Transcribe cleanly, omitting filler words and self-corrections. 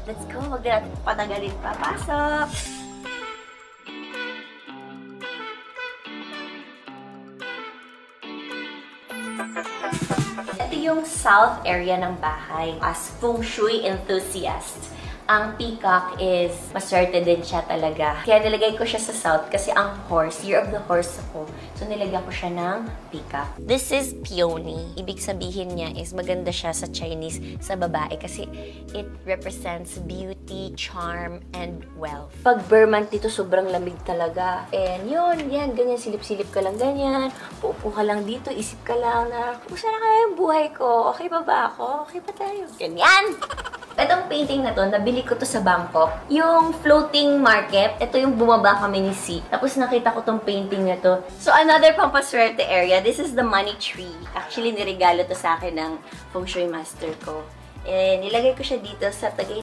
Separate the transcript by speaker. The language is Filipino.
Speaker 1: Let's go. Huwag na natin patagalin pa. Pasok! Ito yung south area ng bahay. As feng shui enthusiast, ang peacock is maswerte din siya talaga. Kaya nilagay ko siya sa south kasi ang horse, year of the horse ako. So nilagyan ko siya ng peacock. This is peony. Ibig sabihin niya is maganda siya sa Chinese sa babae kasi it represents beauty, charm, and wealth. Pag Burman dito, sobrang lamig talaga. And yun, yan, ganyan, silip-silip ka lang ganyan. Puupo ka lang dito, isip ka lang na, kumusta na kaya yung buhay ko? Okay ba ba ako? Okay ba tayo? Ganyan! Itong painting na to, nabili ko to sa Bangkok. Yung floating market, ito yung bumaba kami ni C. Tapos nakita ko tong painting na to. So, another pampaswerte area. This is the money tree. Actually, niregalo to sa akin ng feng shui master ko. Eh, nilagay ko siya dito sa